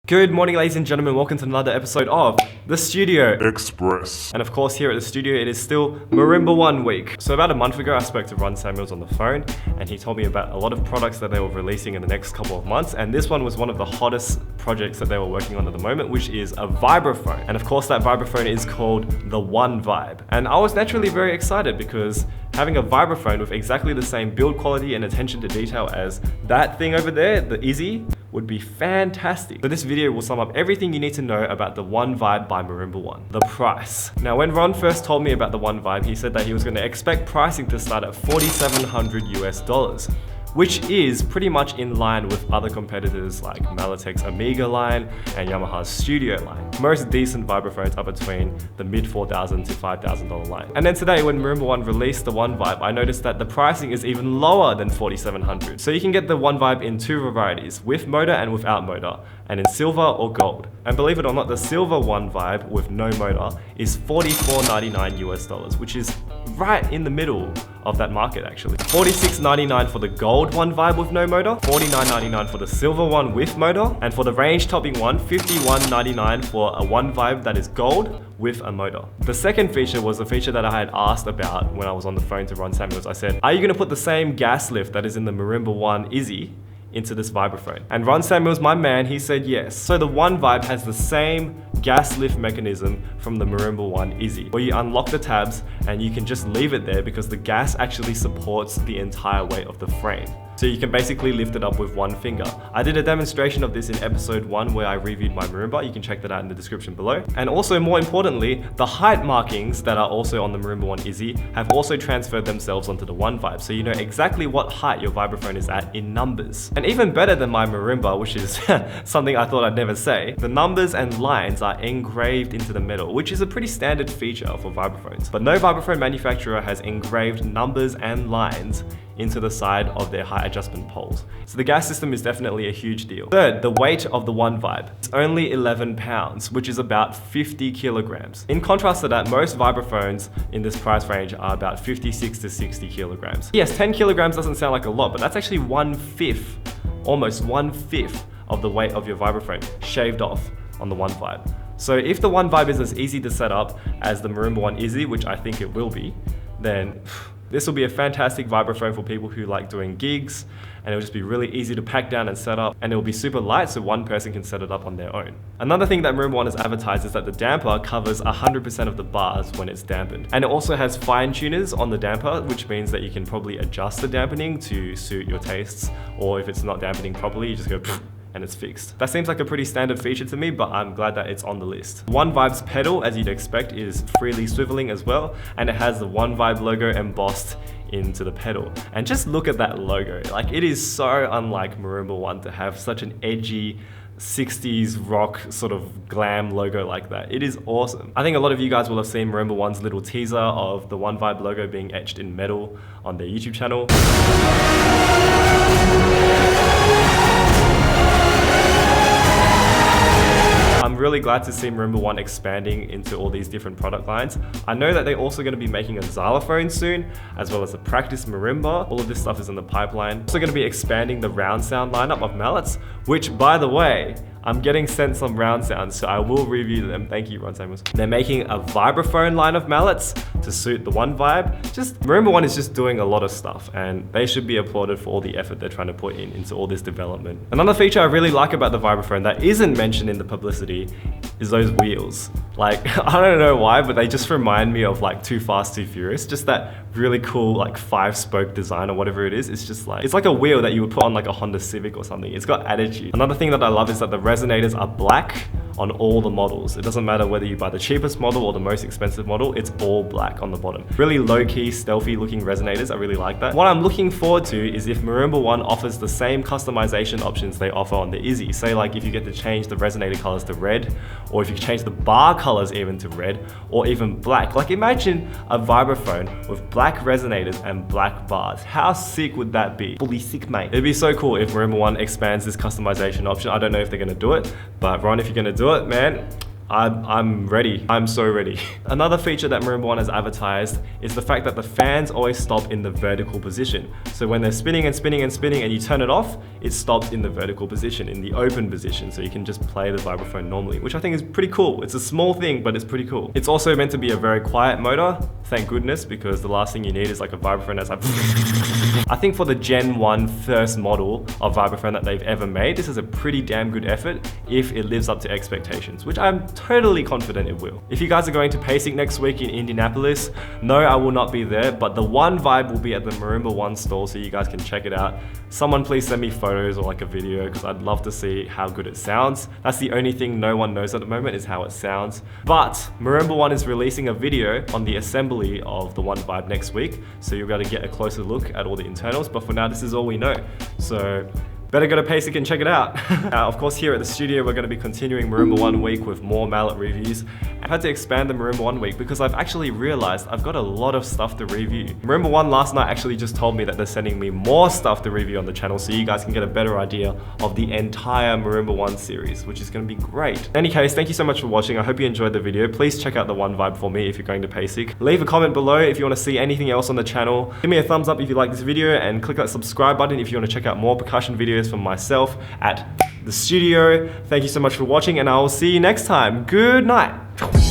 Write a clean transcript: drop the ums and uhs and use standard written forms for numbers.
Good morning, ladies and gentlemen. Welcome to another episode of The Studio Express. And of course, here at the studio, it is still Marimba One week. So about a month ago, I spoke to Ron Samuels on the phone, and he told me about a lot of products that they were releasing in the next couple of months. And this one was one of the hottest projects that they were working on at the moment, which is a vibraphone. And of course, that vibraphone is called the One Vibe. And I was naturally very excited because having a vibraphone with exactly the same build quality and attention to detail as that thing over there, the Izzy, would be fantastic. So this video will sum up everything you need to know about the One Vibe by Marimba One. The price. Now, when Ron first told me about the One Vibe, he said that he was going to expect pricing to start at $4,700 US, which is pretty much in line with other competitors like Malitek's Amiga line and Yamaha's Studio line. Most decent vibraphones are between the mid $4,000 to $5,000 line. And then today when Marimba One released the One Vibe, I noticed that the pricing is even lower than $4,700. So you can get the One Vibe in two varieties, with motor and without motor, and in silver or gold. And believe it or not, the silver One Vibe with no motor is $44.99 US, which is right in the middle of that market actually. $46.99 for the gold One Vibe with no motor, $49.99 for the silver one with motor, and for the range topping one, $51.99 for a One Vibe that is gold with a motor. The second feature was a feature that I had asked about when I was on the phone to Ron Samuels. I said, are you gonna put the same gas lift that is in the Marimba One Izzy into this vibraphone? And Ron Samuels, my man, he said yes. So the One Vibe has the same gas lift mechanism from the Marimba One Izzy, where you unlock the tabs and you can just leave it there because the gas actually supports the entire weight of the frame. So you can basically lift it up with one finger. I did a demonstration of this in episode 1 where I reviewed my Marimba. You can check that out in the description below. And also, more importantly, the height markings that are also on the Marimba One Izzy have also transferred themselves onto the One Vibe. So you know exactly what height your vibraphone is at in numbers. And even better than my Marimba, which is something I thought I'd never say, the numbers and lines are engraved into the metal, which is a pretty standard feature for vibraphones. But no vibraphone manufacturer has engraved numbers and lines into the side of their height adjustment poles. So the gas system is definitely a huge deal. Third, the weight of the One Vibe. It's only 11 pounds, which is about 50 kilograms. In contrast to that, most vibraphones in this price range are about 56 to 60 kilograms. Yes, 10 kilograms doesn't sound like a lot, but that's actually 1/5, almost 1/5 of the weight of your vibraphone shaved off on the One Vibe. So if the One Vibe is as easy to set up as the Marimba One Izzy, which I think it will be, then this will be a fantastic vibraphone for people who like doing gigs, and it'll just be really easy to pack down and set up, and it'll be super light so one person can set it up on their own. Another thing that Marimba One has advertised is that the damper covers 100% of the bars when it's dampened. And it also has fine tuners on the damper, which means that you can probably adjust the dampening to suit your tastes, or if it's not dampening properly, you just go and it's fixed. That seems like a pretty standard feature to me, but I'm glad that it's on the list. One Vibe's pedal, as you'd expect, is freely swiveling as well, and it has the One Vibe logo embossed into the pedal. And just look at that logo. Like, it is so unlike Marimba One to have such an edgy 60s rock sort of glam logo like that. It is awesome. I think a lot of you guys will have seen Marimba One's little teaser of the One Vibe logo being etched in metal on their YouTube channel. I'm really glad to see Marimba One expanding into all these different product lines. I know that they're also going to be making a xylophone soon, as well as a practice marimba. All of this stuff is in the pipeline. Also going to be expanding the round sound lineup of mallets, which, by the way, I'm getting sent some round sounds, so I will review them. Thank you, Ron Samuels. They're making a vibraphone line of mallets to suit the One Vibe. Marimba One is just doing a lot of stuff, and they should be applauded for all the effort they're trying to put into all this development. Another feature I really like about the vibraphone that isn't mentioned in the publicity is those wheels. Like, I don't know why, but they just remind me of like Too Fast, Too Furious. Just that really cool like 5-spoke design or whatever it is. It's just like, it's like a wheel that you would put on like a Honda Civic or something. It's got attitude. Another thing that I love is that the Resonators are black on all the models. It doesn't matter whether you buy the cheapest model or the most expensive model, it's all black on the bottom. Really low-key, stealthy looking resonators, I really like that. What I'm looking forward to is if Marimba One offers the same customization options they offer on the Izzy. Say like if you get to change the resonator colors to red, or if you change the bar colors even to red, or even black. Like, imagine a vibraphone with black resonators and black bars. How sick would that be? Fully sick, mate. It'd be so cool if Marimba One expands this customization option. I don't know if they're gonna do it, but Ron, if you're gonna do it, man, I'm ready. I'm so ready. Another feature that Marimba One has advertised is the fact that the fans always stop in the vertical position. So when they're spinning and spinning and spinning and you turn it off, it stops in the vertical position, in the open position. So you can just play the vibraphone normally, which I think is pretty cool. It's a small thing, but it's pretty cool. It's also meant to be a very quiet motor, thank goodness, because the last thing you need is like a vibraphone that's like I think for the Gen 1 first model of vibraphone that they've ever made, this is a pretty damn good effort if it lives up to expectations, which I'm totally confident it will. If you guys are going to PASIC next week in Indianapolis, no, I will not be there, but the One Vibe will be at the Marimba One store, so you guys can check it out. Someone please send me photos or like a video, because I'd love to see how good it sounds. That's the only thing no one knows at the moment, is how it sounds. But Marimba One is releasing a video on the assembly of the One Vibe next week, so you'll be able to get a closer look at all the internals, but for now this is all we know. So better go to PASIC and check it out. Of course, here at the studio, we're going to be continuing Marimba One week with more mallet reviews. I've had to expand the Marimba One week because I've actually realized I've got a lot of stuff to review. Marimba One last night actually just told me that they're sending me more stuff to review on the channel, so you guys can get a better idea of the entire Marimba One series, which is going to be great. In any case, thank you so much for watching. I hope you enjoyed the video. Please check out the One Vibe for me if you're going to PASIC. Leave a comment below if you want to see anything else on the channel. Give me a thumbs up if you like this video, and click that subscribe button if you want to check out more percussion videos from myself at the studio. Thank you so much for watching, and I will see you next time. Good night.